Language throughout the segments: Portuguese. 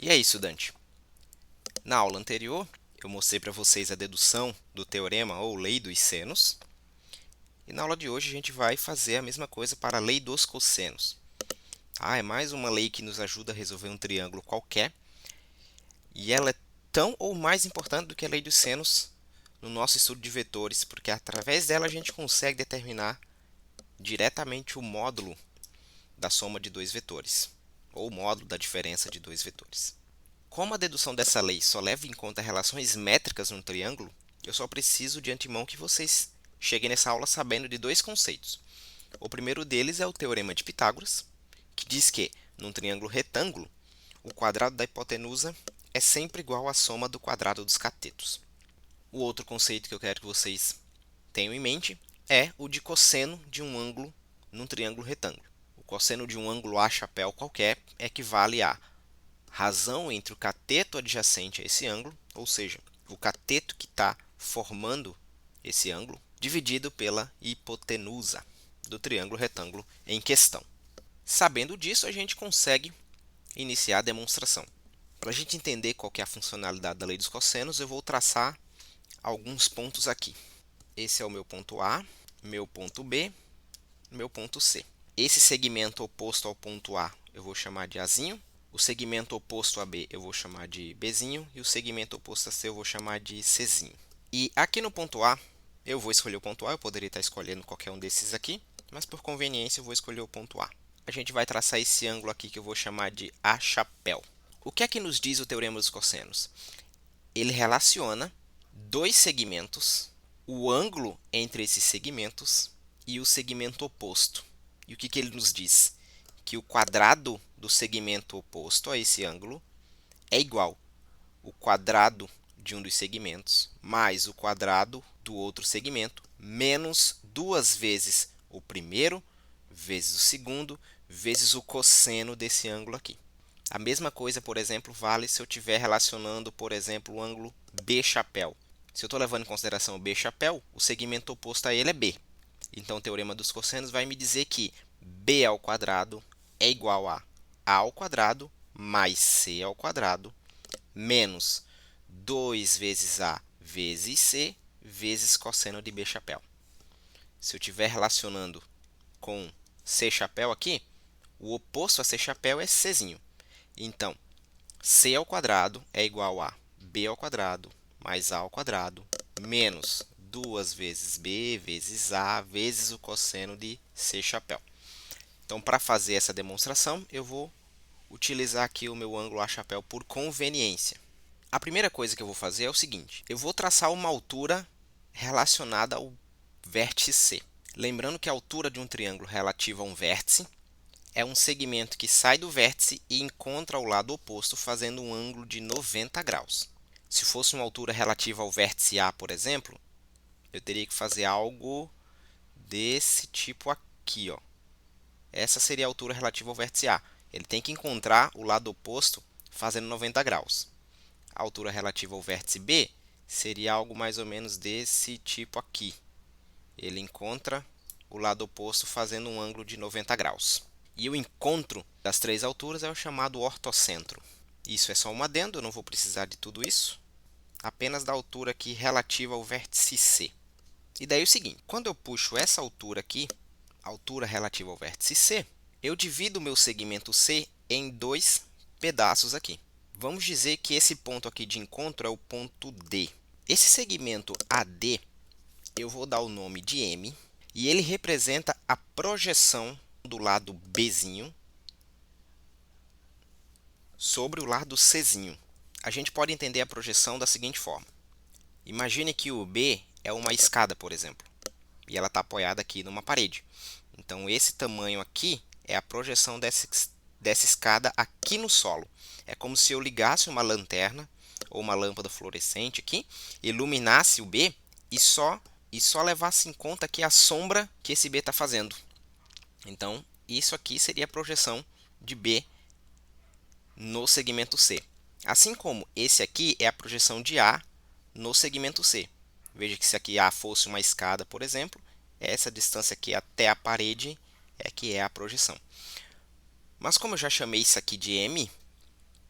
E aí, estudante? Na aula anterior, eu mostrei para vocês a dedução do teorema ou lei dos senos. E na aula de hoje a gente vai fazer a mesma coisa para a lei dos cossenos. É mais uma lei que nos ajuda a resolver um triângulo qualquer. E ela é tão ou mais importante do que a lei dos senos no nosso estudo de vetores, porque através dela a gente consegue determinar diretamente o módulo da soma de dois vetores, ou o módulo da diferença de dois vetores. Como a dedução dessa lei só leva em conta relações métricas num triângulo, eu só preciso de antemão que vocês cheguem nessa aula sabendo de dois conceitos. O primeiro deles é o Teorema de Pitágoras, que diz que, num triângulo retângulo, o quadrado da hipotenusa é sempre igual à soma do quadrado dos catetos. O outro conceito que eu quero que vocês tenham em mente é o de cosseno de um ângulo num triângulo retângulo. O cosseno de um ângulo A chapéu qualquer equivale a razão entre o cateto adjacente a esse ângulo, ou seja, o cateto que está formando esse ângulo, dividido pela hipotenusa do triângulo retângulo em questão. Sabendo disso, a gente consegue iniciar a demonstração. Para a gente entender qual que é a funcionalidade da lei dos cossenos, eu vou traçar alguns pontos aqui. Esse é o meu ponto A, meu ponto B, meu ponto C. Esse segmento oposto ao ponto A eu vou chamar de Azinho. O segmento oposto a B eu vou chamar de Bzinho e o segmento oposto a C eu vou chamar de Czinho. E aqui no ponto A, eu vou escolher o ponto A, eu poderia estar escolhendo qualquer um desses aqui, mas por conveniência eu vou escolher o ponto A. A gente vai traçar esse ângulo aqui que eu vou chamar de A chapéu. O que é que nos diz o teorema dos cossenos? Ele relaciona dois segmentos, o ângulo entre esses segmentos e o segmento oposto. E o que ele nos diz? Que o quadrado do segmento oposto a esse ângulo é igual ao quadrado de um dos segmentos mais o quadrado do outro segmento menos duas vezes o primeiro vezes o segundo vezes o cosseno desse ângulo aqui. A mesma coisa, por exemplo, vale se eu estiver relacionando, por exemplo, o ângulo B chapéu. Se eu estou levando em consideração o B chapéu, o segmento oposto a ele é B. Então, o teorema dos cossenos vai me dizer que B ao quadrado é igual a ao quadrado mais C ao quadrado menos 2 vezes A vezes C vezes cosseno de B chapéu. Se eu estiver relacionando com C chapéu aqui, o oposto a C chapéu é Czinho. Então, C ao quadrado é igual a B ao quadrado mais A ao quadrado menos 2 vezes B vezes A vezes o cosseno de C chapéu. Então, para fazer essa demonstração, eu vou utilizar aqui o meu ângulo A chapéu por conveniência. A primeira coisa que eu vou fazer é o seguinte: eu vou traçar uma altura relacionada ao vértice C. Lembrando que a altura de um triângulo relativa a um vértice é um segmento que sai do vértice e encontra o lado oposto fazendo um ângulo de 90 graus. Se fosse uma altura relativa ao vértice A, por exemplo, eu teria que fazer algo desse tipo aqui, ó. Essa seria a altura relativa ao vértice A. Ele tem que encontrar o lado oposto fazendo 90 graus. A altura relativa ao vértice B seria algo mais ou menos desse tipo aqui. Ele encontra o lado oposto fazendo um ângulo de 90 graus. E o encontro das três alturas é o chamado ortocentro. Isso é só um adendo, eu não vou precisar de tudo isso. Apenas da altura aqui relativa ao vértice C. E daí é o seguinte, quando eu puxo essa altura aqui, altura relativa ao vértice C, eu divido o meu segmento C em dois pedaços aqui. Vamos dizer que esse ponto aqui de encontro é o ponto D. Esse segmento AD, eu vou dar o nome de M, e ele representa a projeção do lado Bzinho sobre o lado Czinho. A gente pode entender a projeção da seguinte forma. Imagine que o B é uma escada, por exemplo, e ela está apoiada aqui numa parede. Então, esse tamanho aqui é a projeção dessa escada aqui no solo. É como se eu ligasse uma lanterna ou uma lâmpada fluorescente aqui, iluminasse o B e só levasse em conta aqui a sombra que esse B está fazendo. Então, isso aqui seria a projeção de B no segmento C. Assim como esse aqui é a projeção de A no segmento C. Veja que se aqui A fosse uma escada, por exemplo, essa distância aqui até a parede é que é a projeção. Mas como eu já chamei isso aqui de M,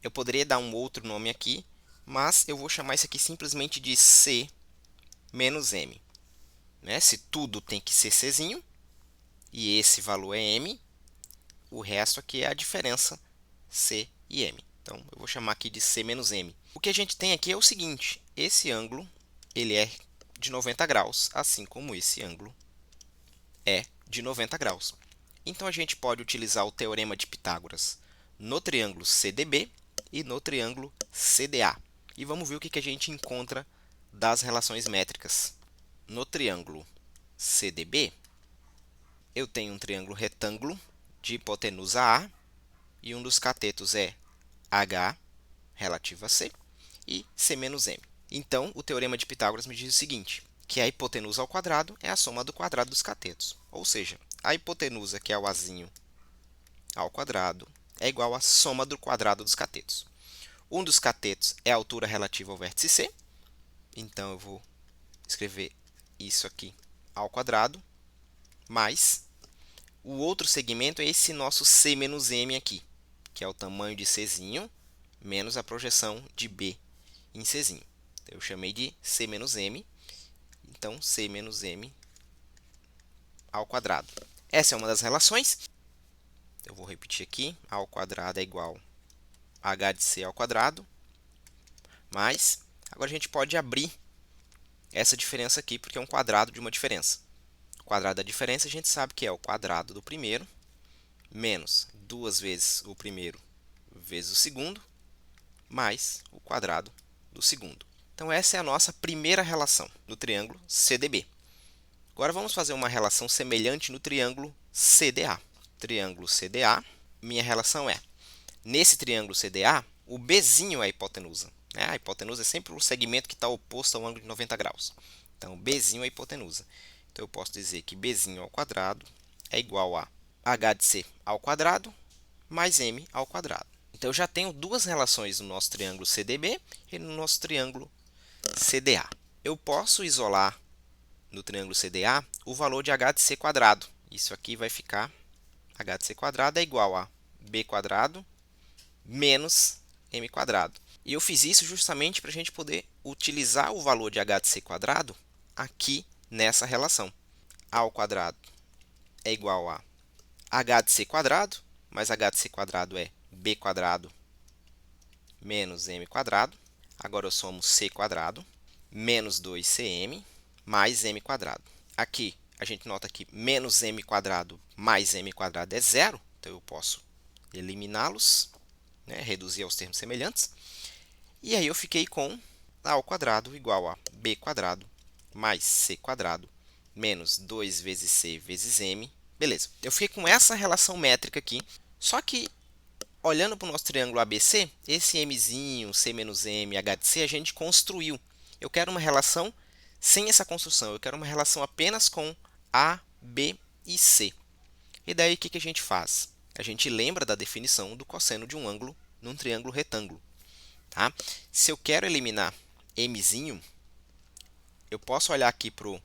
Eu poderia dar um outro nome aqui, mas eu vou chamar isso aqui simplesmente de C menos M. Né? Se tudo tem que ser Czinho, e esse valor é M, o resto aqui é a diferença C e M. Então, eu vou chamar aqui de C menos M. O que a gente tem aqui é o seguinte, esse ângulo ele é de 90 graus, assim como esse ângulo é de 90 graus. Então, a gente pode utilizar o teorema de Pitágoras no triângulo CDB e no triângulo CDA. E vamos ver o que a gente encontra das relações métricas. No triângulo CDB, eu tenho um triângulo retângulo de hipotenusa A e um dos catetos é H relativo a C e C menos M. Então, o teorema de Pitágoras me diz o seguinte, que a hipotenusa ao quadrado é a soma do quadrado dos catetos. Ou seja, a hipotenusa, que é o Azinho ao quadrado, é igual à soma do quadrado dos catetos. Um dos catetos é a altura relativa ao vértice C. Então, eu vou escrever isso aqui ao quadrado, mais o outro segmento é esse nosso C menos M aqui, que é o tamanho de Czinho menos a projeção de B em Czinho. Eu chamei de C menos M, então C menos M ao quadrado. Essa é uma das relações. Eu vou repetir aqui, A ao quadrado é igual a H de C ao quadrado, mas agora a gente pode abrir essa diferença aqui, porque é um quadrado de uma diferença. O quadrado da diferença a gente sabe que é o quadrado do primeiro, menos 2 vezes o primeiro vezes o segundo, mais o quadrado do segundo. Então, essa é a nossa primeira relação do triângulo CDB. Agora, vamos fazer uma relação semelhante no triângulo CDA. Triângulo CDA, minha relação é, nesse triângulo CDA, o Bzinho é a hipotenusa. Né? A hipotenusa é sempre o segmento que está oposto ao ângulo de 90 graus. Então, Bzinho é a hipotenusa. Então, eu posso dizer que Bzinho ao quadrado é igual a H de C ao quadrado mais M ao quadrado. Então, eu já tenho duas relações no nosso triângulo CDB e no nosso triângulo CDA. Eu posso isolar no triângulo CDA o valor de h de c quadrado. Isso aqui vai ficar h de c quadrado é igual a b quadrado menos m quadrado. E eu fiz isso justamente para a gente poder utilizar o valor de h de c quadrado aqui nessa relação. A ao quadrado é igual a h de c quadrado, mais h de c quadrado é b quadrado menos m quadrado. Agora eu somo c quadrado menos 2cm mais m quadrado. Aqui a gente nota que menos m quadrado mais m quadrado é zero, então eu posso eliminá-los, né, reduzir aos termos semelhantes. E aí eu fiquei com a ao quadrado igual a b quadrado mais c quadrado menos 2 vezes c vezes m. Beleza, eu fiquei com essa relação métrica aqui, só que olhando para o nosso triângulo ABC, esse mzinho, c menos m, h de c, a gente construiu. Eu quero uma relação sem essa construção, eu quero uma relação apenas com A, B e C. E daí o que a gente faz? A gente lembra da definição do cosseno de um ângulo num triângulo retângulo. Tá? Se eu quero eliminar mzinho, eu posso olhar aqui para o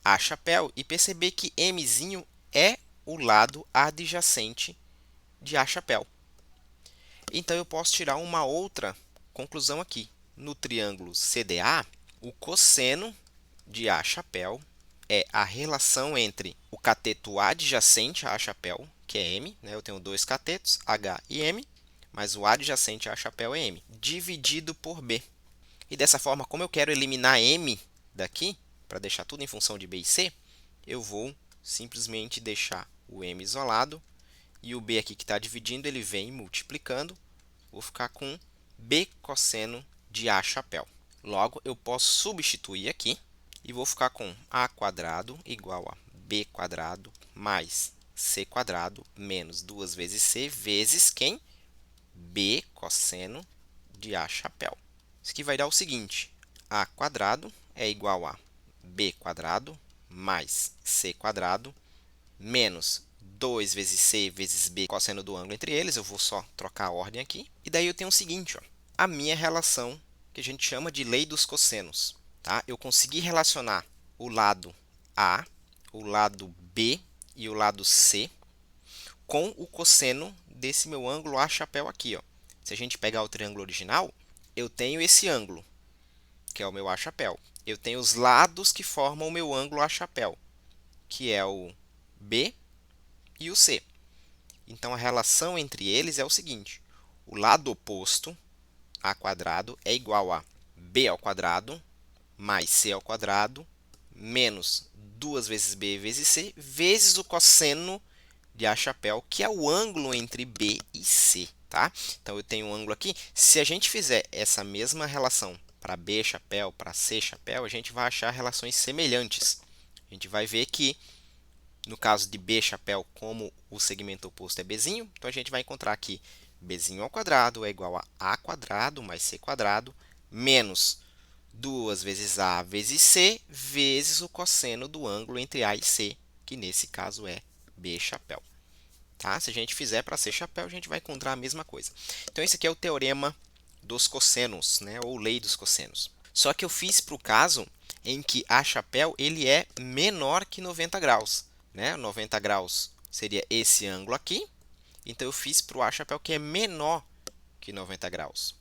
A chapéu e perceber que mzinho é o lado adjacente de A chapéu. Então, eu posso tirar uma outra conclusão aqui. No triângulo CDA, o cosseno de A chapéu é a relação entre o cateto adjacente a A chapéu, que é M, né? Eu tenho dois catetos, H e M, mas o adjacente a A chapéu é M, dividido por B. E dessa forma, como eu quero eliminar M daqui, para deixar tudo em função de B e C, eu vou simplesmente deixar o M isolado e o B aqui que está dividindo, ele vem multiplicando. Vou ficar com B cosseno de A chapéu. Logo, eu posso substituir aqui e vou ficar com A quadrado igual a B quadrado mais C quadrado menos 2 vezes C vezes quem? B cosseno de A chapéu. Isso aqui vai dar o seguinte, A quadrado é igual a B quadrado mais C quadrado menos 2 vezes C vezes B, cosseno do ângulo entre eles. Eu vou só trocar a ordem aqui. E daí eu tenho o seguinte, ó, a minha relação que a gente chama de lei dos cossenos. Tá? Eu consegui relacionar o lado A, o lado B e o lado C com o cosseno desse meu ângulo A chapéu aqui. Ó. Se a gente pegar o triângulo original, eu tenho esse ângulo, que é o meu A-chapéu. Eu tenho os lados que formam o meu ângulo A-chapéu, que é o B e o C. Então, a relação entre eles é o seguinte: o lado oposto, a quadrado, é igual a b ao quadrado mais c ao quadrado menos 2 vezes b vezes c vezes o cosseno de A-chapéu, que é o ângulo entre B e C. Tá? Então, eu tenho um ângulo aqui. Se a gente fizer essa mesma relação para B-chapéu, para C-chapéu, a gente vai achar relações semelhantes. A gente vai ver que, no caso de B-chapéu, como o segmento oposto é Bzinho, então a gente vai encontrar aqui Bzinho ao quadrado é igual a A quadrado mais C quadrado menos 2 vezes A vezes C vezes o cosseno do ângulo entre A e C, que nesse caso é B-chapéu. Tá? Se a gente fizer para C-chapéu, a gente vai encontrar a mesma coisa. Então, esse aqui é o teorema dos cossenos, né? Ou lei dos cossenos. Só que eu fiz para o caso em que A-chapéu ele é menor que 90 graus. Né? 90 graus seria esse ângulo aqui. Então, eu fiz para o A-chapéu que é menor que 90 graus.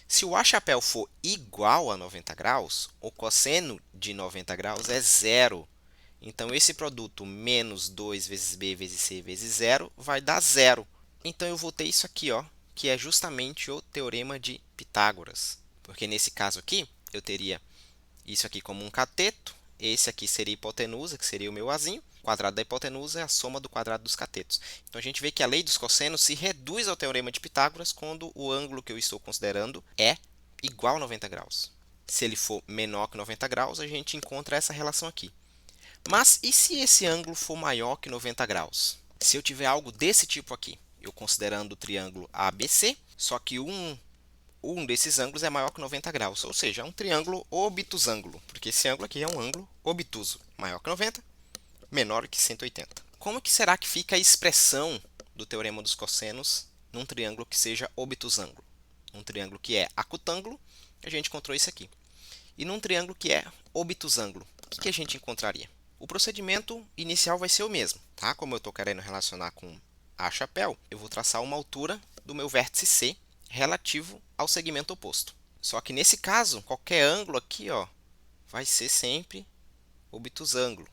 Se o A-chapéu for igual a 90 graus, o cosseno de 90 graus é zero. Então, esse produto menos 2 vezes b vezes c vezes zero vai dar zero. Então, eu vou ter isso aqui, ó, que é justamente o teorema de Pitágoras. Porque nesse caso aqui, eu teria isso aqui como um cateto. Esse aqui seria a hipotenusa, que seria o meu azinho. O quadrado da hipotenusa é a soma do quadrado dos catetos. Então, a gente vê que a lei dos cossenos se reduz ao teorema de Pitágoras quando o ângulo que eu estou considerando é igual a 90 graus. Se ele for menor que 90 graus, a gente encontra essa relação aqui. Mas e se esse ângulo for maior que 90 graus? Se eu tiver algo desse tipo aqui, eu considerando o triângulo ABC, só que um desses ângulos é maior que 90 graus, ou seja, é um triângulo obtusângulo, porque esse ângulo aqui é um ângulo obtuso, maior que 90, menor que 180. Como que será que fica a expressão do teorema dos cossenos num triângulo que seja obtusângulo? Um triângulo que é acutângulo, a gente encontrou isso aqui. E num triângulo que é obtusângulo, o que a gente encontraria? O procedimento inicial vai ser o mesmo, tá? Como eu estou querendo relacionar com A-chapéu, eu vou traçar uma altura do meu vértice C relativo ao segmento oposto. Só que nesse caso, qualquer ângulo aqui, ó, vai ser sempre obtusângulo.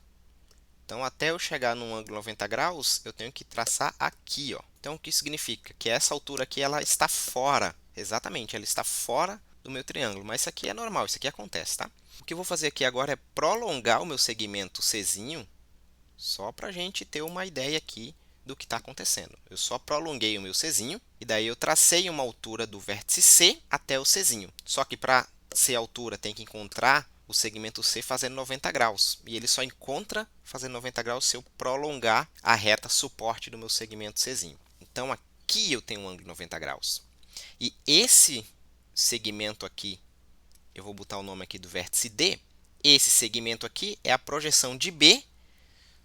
Então, até eu chegar num ângulo 90 graus, eu tenho que traçar aqui, ó. Então, o que significa? Que essa altura aqui ela está fora. Exatamente, ela está fora do meu triângulo. Mas isso aqui é normal, isso aqui acontece, tá? O que eu vou fazer aqui agora é prolongar o meu segmento Czinho, só para a gente ter uma ideia aqui do que está acontecendo. Eu só prolonguei o meu Czinho, e daí eu tracei uma altura do vértice C até o Czinho. Só que para ser altura tem que encontrar o segmento C fazendo 90 graus. E ele só encontra fazendo 90 graus se eu prolongar a reta suporte do meu segmento Czinho. Então, aqui eu tenho um ângulo de 90 graus. E esse segmento aqui, eu vou botar o nome aqui do vértice D. Esse segmento aqui é a projeção de B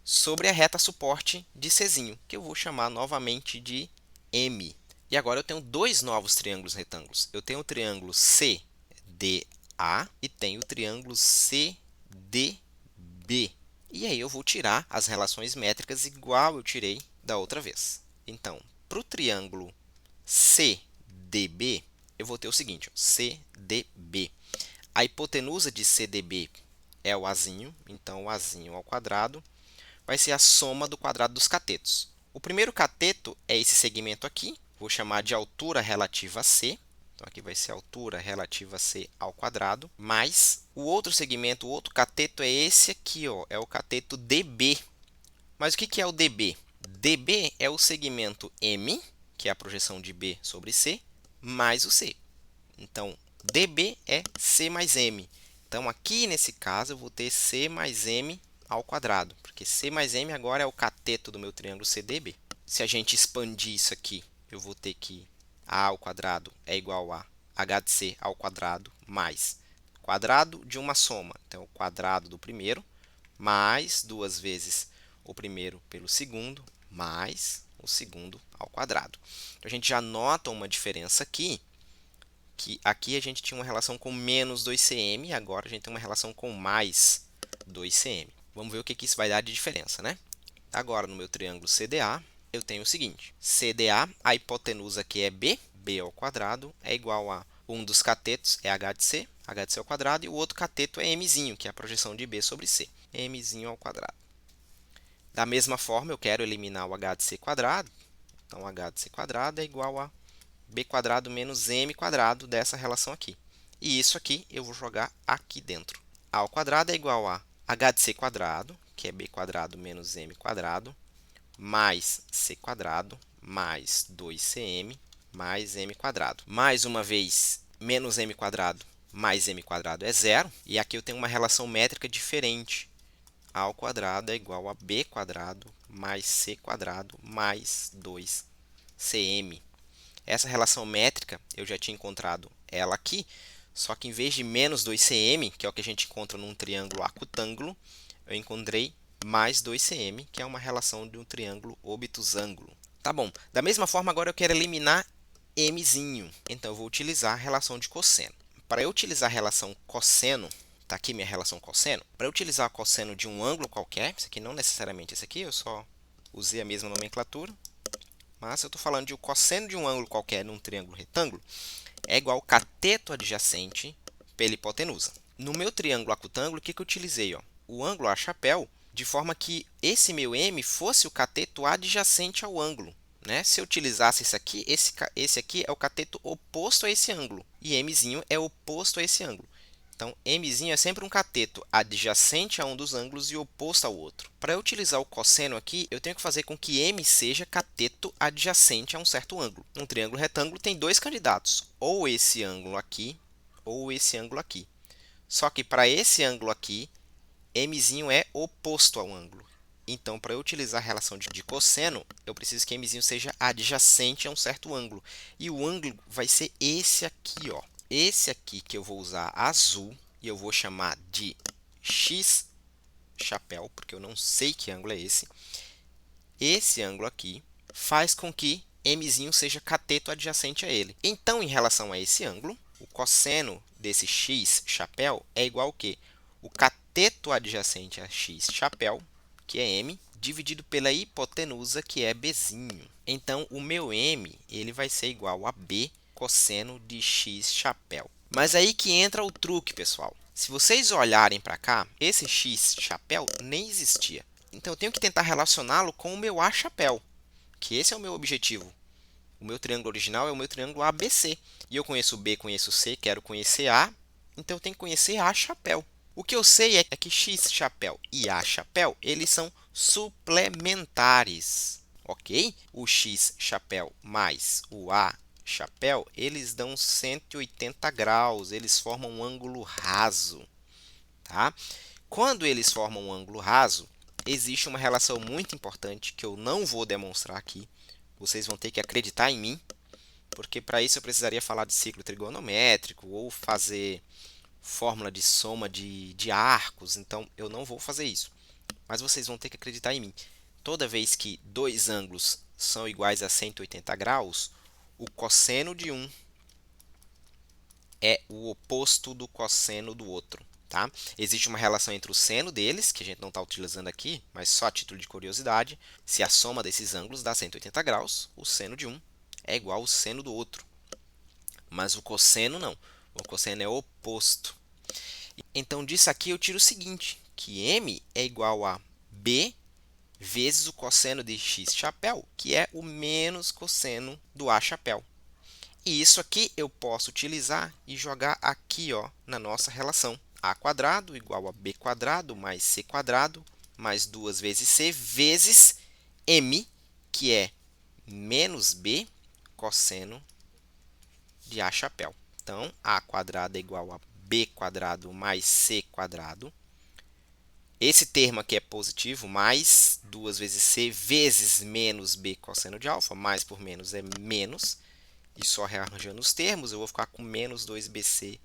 sobre a reta suporte de Czinho, que eu vou chamar novamente de M. E agora eu tenho dois novos triângulos retângulos. Eu tenho o triângulo CDA e tenho o triângulo CDB. E aí eu vou tirar as relações métricas igual eu tirei da outra vez. Então, para o triângulo CDB, eu vou ter o seguinte, ó, CDB. A hipotenusa de CDB é o azinho, então o azinho ao quadrado vai ser a soma do quadrado dos catetos. O primeiro cateto é esse segmento aqui, vou chamar de altura relativa a C. Então, aqui vai ser a altura relativa a C ao quadrado, mais o outro segmento, o outro cateto é esse aqui, ó, é o cateto DB. Mas o que é o DB? DB é o segmento M, que é a projeção de B sobre C, mais o C. Então, DB é C mais M. Então, aqui nesse caso, eu vou ter C mais M ao quadrado, porque C mais M agora é o cateto do meu triângulo CDB. Se a gente expandir isso aqui, eu vou ter que A ao quadrado é igual a H de C ao quadrado mais quadrado de uma soma. Então, o quadrado do primeiro mais 2 vezes o primeiro pelo segundo mais o segundo ao quadrado. Então, a gente já nota uma diferença aqui, que aqui a gente tinha uma relação com menos 2cm, agora a gente tem uma relação com mais 2cm. Vamos ver o que isso vai dar de diferença, né? Agora, no meu triângulo CDA, eu tenho o seguinte: CDA, a hipotenusa aqui é B, B ao quadrado é igual a um dos catetos é h de C ao quadrado, e o outro cateto é mzinho, que é a projeção de B sobre C, mzinho ao quadrado. Da mesma forma, eu quero eliminar o h de C quadrado, então h de C quadrado é igual a B quadrado menos M quadrado dessa relação aqui. E isso aqui eu vou jogar aqui dentro. A ao quadrado é igual a h de C quadrado, que é B quadrado menos M quadrado, mais C quadrado, mais 2CM, mais M quadrado. Mais uma vez, menos M quadrado mais M quadrado é zero. E aqui eu tenho uma relação métrica diferente. A ao quadrado é igual a B quadrado mais C quadrado mais 2CM. Essa relação métrica, eu já tinha encontrado ela aqui, só que em vez de menos 2cm, que é o que a gente encontra num triângulo acutângulo, eu encontrei mais 2cm, que é uma relação de um triângulo obtusângulo. Tá bom, da mesma forma agora eu quero eliminar mzinho, então eu vou utilizar a relação de cosseno. Para eu utilizar a relação cosseno, está aqui minha relação cosseno, para eu utilizar o cosseno de um ângulo qualquer, isso aqui não necessariamente esse aqui, eu só usei a mesma nomenclatura, mas eu estou falando de o cosseno de um ângulo qualquer num triângulo retângulo é igual ao cateto adjacente pela hipotenusa. No meu triângulo acutângulo, o que eu utilizei? O ângulo a chapéu, de forma que esse meu M fosse o cateto adjacente ao ângulo. Né? Se eu utilizasse esse aqui, esse aqui é o cateto oposto a esse ângulo, e Mzinho é oposto a esse ângulo. Então, Mzinho é sempre um cateto adjacente a um dos ângulos e oposto ao outro. Para eu utilizar o cosseno aqui, eu tenho que fazer com que M seja cateto adjacente a um certo ângulo. Um triângulo retângulo tem dois candidatos, ou esse ângulo aqui, ou esse ângulo aqui. Só que para esse ângulo aqui, Mzinho é oposto ao ângulo. Então, para eu utilizar a relação de cosseno, eu preciso que Mzinho seja adjacente a um certo ângulo. E o ângulo vai ser esse aqui, ó. Esse aqui que eu vou usar azul, e eu vou chamar de X chapéu, porque eu não sei que ângulo é esse. Esse ângulo aqui faz com que Mzinho seja cateto adjacente a ele. Então, em relação a esse ângulo, o cosseno desse X chapéu é igual ao quê? O cateto adjacente a X chapéu, que é M, dividido pela hipotenusa, que é Bzinho. Então, o meu M ele vai ser igual a B cosseno de X chapéu. Mas aí que entra o truque, pessoal. Se vocês olharem para cá, esse X chapéu nem existia. Então, eu tenho que tentar relacioná-lo com o meu A chapéu, que esse é o meu objetivo. O meu triângulo original é o meu triângulo ABC. E eu conheço B, conheço C, quero conhecer A, então eu tenho que conhecer A chapéu. O que eu sei é que X chapéu e A chapéu, eles são suplementares, ok? O X chapéu mais o A chapéu, eles dão 180 graus, eles formam um ângulo raso, tá? Quando eles formam um ângulo raso, existe uma relação muito importante que eu não vou demonstrar aqui. Vocês vão ter que acreditar em mim, porque para isso eu precisaria falar de ciclo trigonométrico ou fazer fórmula de soma de arcos, então eu não vou fazer isso. Mas vocês vão ter que acreditar em mim. Toda vez que dois ângulos são iguais a 180 graus, o cosseno de um é o oposto do cosseno do outro. Tá? Existe uma relação entre o seno deles, que a gente não está utilizando aqui, mas só a título de curiosidade. Se a soma desses ângulos dá 180 graus, o seno de um é igual ao seno do outro. Mas o cosseno não. O cosseno é oposto. Então, disso aqui eu tiro o seguinte, que M é igual a B vezes o cosseno de X chapéu, que é o menos cosseno do A chapéu. E isso aqui eu posso utilizar e jogar aqui, ó, na nossa relação. A quadrado igual a B quadrado mais C quadrado mais 2 vezes C vezes M, que é menos B cosseno de A chapéu. Então, A quadrado é igual a B quadrado mais C quadrado. Esse termo aqui é positivo, mais 2 vezes C vezes menos B cosseno de alfa. Mais por menos é menos. E só rearranjando os termos, eu vou ficar com menos 2BC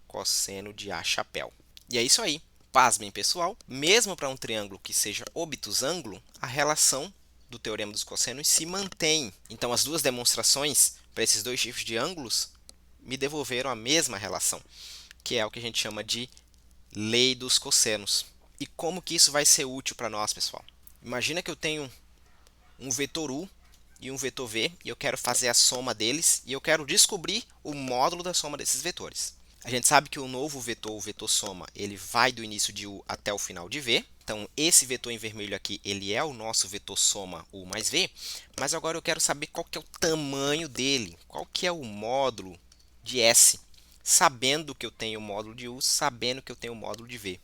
cosseno de A chapéu. E é isso aí. Pasmem, pessoal. Mesmo para um triângulo que seja obtusângulo, a relação do teorema dos cossenos se mantém. Então, as duas demonstrações para esses dois tipos de ângulos me devolveram a mesma relação, que é o que a gente chama de lei dos cossenos. E como que isso vai ser útil para nós, pessoal? Imagina que eu tenho um vetor U e um vetor v, e eu quero fazer a soma deles, e eu quero descobrir o módulo da soma desses vetores. A gente sabe que o novo vetor, o vetor soma, ele vai do início de u até o final de v. Então, esse vetor em vermelho aqui, ele é o nosso vetor soma u mais v. Mas agora eu quero saber qual que é o tamanho dele, qual que é o módulo de S, sabendo que eu tenho o módulo de u, sabendo que eu tenho o módulo de v.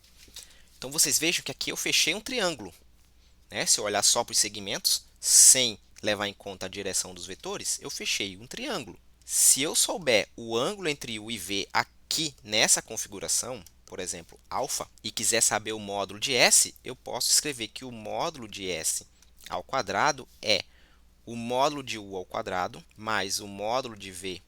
Então, vocês vejam que aqui eu fechei um triângulo, né? Se eu olhar só para os segmentos, sem levar em conta a direção dos vetores, eu fechei um triângulo. Se eu souber o ângulo entre u e v aqui nessa configuração, por exemplo, alfa, e quiser saber o módulo de S, eu posso escrever que o módulo de S ao quadrado é o módulo de u ao quadrado mais o módulo de v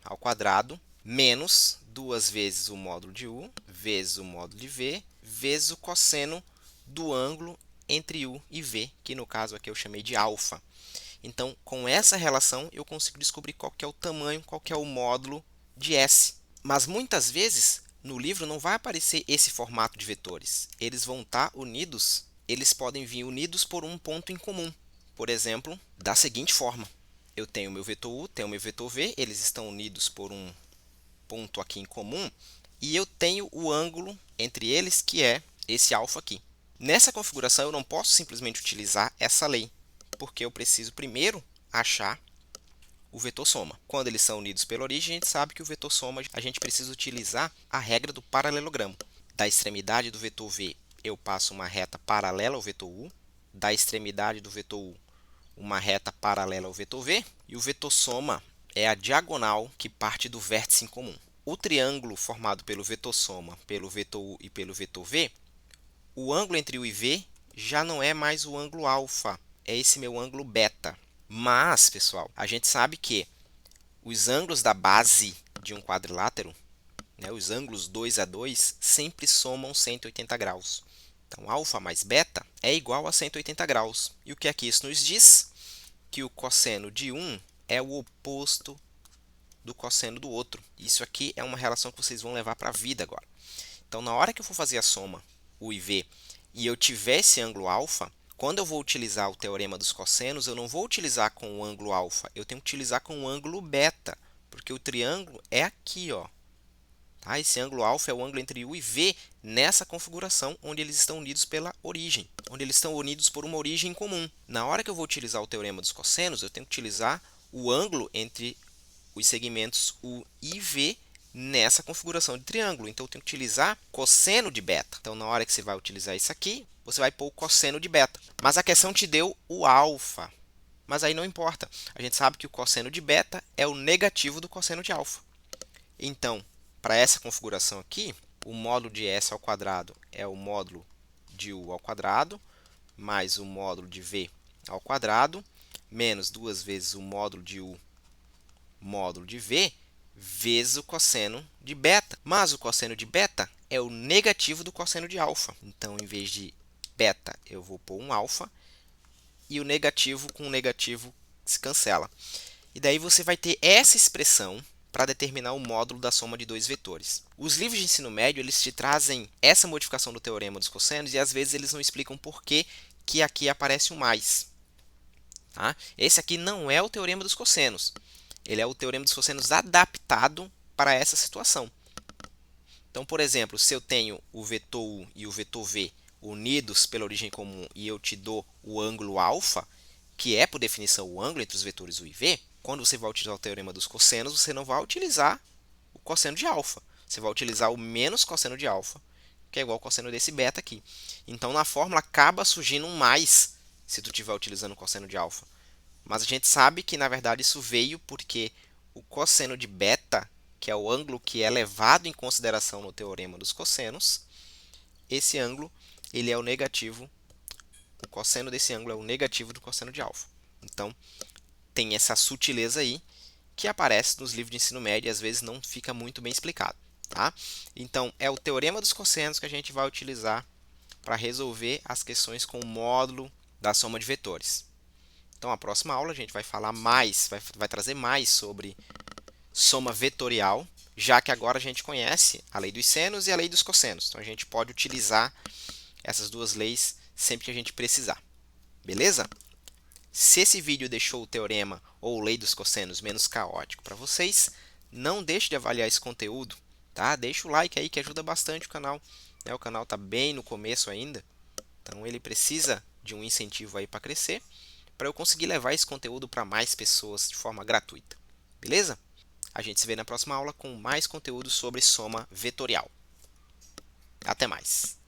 ao quadrado menos 2 vezes o módulo de u vezes o módulo de v vezes o cosseno do ângulo entre u e v, que no caso aqui eu chamei de alfa. Então, com essa relação, eu consigo descobrir qual que é o tamanho, qual que é o módulo de S. Mas muitas vezes, no livro não vai aparecer esse formato de vetores. Eles vão estar unidos, eles podem vir unidos por um ponto em comum. Por exemplo, da seguinte forma. Eu tenho meu vetor U, tenho meu vetor V, eles estão unidos por um ponto aqui em comum, e eu tenho o ângulo entre eles, que é esse alfa aqui. Nessa configuração, eu não posso simplesmente utilizar essa lei, porque eu preciso primeiro achar o vetor soma. Quando eles são unidos pela origem, a gente sabe que o vetor soma, a gente precisa utilizar a regra do paralelogramo. Da extremidade do vetor V, eu passo uma reta paralela ao vetor U. Da extremidade do vetor U, uma reta paralela ao vetor V. E o vetor soma é a diagonal que parte do vértice em comum. O triângulo formado pelo vetor soma, pelo vetor U e pelo vetor V, o ângulo entre U e V já não é mais o ângulo alfa, é esse meu ângulo beta. Mas, pessoal, a gente sabe que os ângulos da base de um quadrilátero, né, os ângulos 2 a 2, sempre somam 180 graus. Então, alfa mais beta é igual a 180 graus. E o que aqui isso nos diz? Que o cosseno de um é o oposto do cosseno do outro. Isso aqui é uma relação que vocês vão levar para a vida agora. Então, na hora que eu for fazer a soma U e V e eu tiver esse ângulo alfa, quando eu vou utilizar o teorema dos cossenos, eu não vou utilizar com o ângulo alfa, eu tenho que utilizar com o ângulo beta, porque o triângulo é aqui, ó. Tá? Esse ângulo alfa é o ângulo entre U e V nessa configuração onde eles estão unidos pela origem, onde eles estão unidos por uma origem comum. Na hora que eu vou utilizar o teorema dos cossenos, eu tenho que utilizar o ângulo entre os segmentos U e V nessa configuração de triângulo. Então, eu tenho que utilizar cosseno de beta. Então, na hora que você vai utilizar isso aqui, você vai pôr o cosseno de beta. Mas a questão te deu o alfa. Mas aí não importa. A gente sabe que o cosseno de beta é o negativo do cosseno de alfa. Então, para essa configuração aqui, o módulo de S ao quadrado é o módulo de U ao quadrado, mais o módulo de V ao quadrado, menos 2 vezes o módulo de U módulo de V, vezes o cosseno de beta. Mas o cosseno de beta é o negativo do cosseno de alfa. Então, em vez de beta, eu vou pôr um alfa, e o negativo com o negativo se cancela. E daí você vai ter essa expressão para determinar o módulo da soma de dois vetores. Os livros de ensino médio, eles te trazem essa modificação do teorema dos cossenos, e às vezes eles não explicam por que aqui aparece um mais. Tá? Esse aqui não é o teorema dos cossenos. Ele é o teorema dos cossenos adaptado para essa situação. Então, por exemplo, se eu tenho o vetor U e o vetor V unidos pela origem comum e eu te dou o ângulo alfa, que é, por definição, o ângulo entre os vetores U e V, quando você vai utilizar o teorema dos cossenos, você não vai utilizar o cosseno de alfa. Você vai utilizar o menos cosseno de alfa, que é igual ao cosseno desse beta aqui. Então, na fórmula, acaba surgindo um mais se tu estiver utilizando o cosseno de alfa. Mas a gente sabe que, na verdade, isso veio porque o cosseno de beta, que é o ângulo que é levado em consideração no teorema dos cossenos, esse ângulo ele é o negativo, o cosseno desse ângulo é o negativo do cosseno de alfa. Então, tem essa sutileza aí que aparece nos livros de ensino médio e às vezes não fica muito bem explicado. Tá? Então, é o teorema dos cossenos que a gente vai utilizar para resolver as questões com o módulo da soma de vetores. Então, a próxima aula a gente vai falar mais, vai trazer mais sobre soma vetorial, já que agora a gente conhece a lei dos senos e a lei dos cossenos. Então, a gente pode utilizar essas duas leis sempre que a gente precisar. Beleza? Se esse vídeo deixou o teorema ou lei dos cossenos menos caótico para vocês, não deixe de avaliar esse conteúdo, tá? Deixa o like aí que ajuda bastante o canal, né? O canal está bem no começo ainda, então ele precisa de um incentivo aí para crescer, para eu conseguir levar esse conteúdo para mais pessoas de forma gratuita, beleza? A gente se vê na próxima aula com mais conteúdo sobre soma vetorial. Até mais!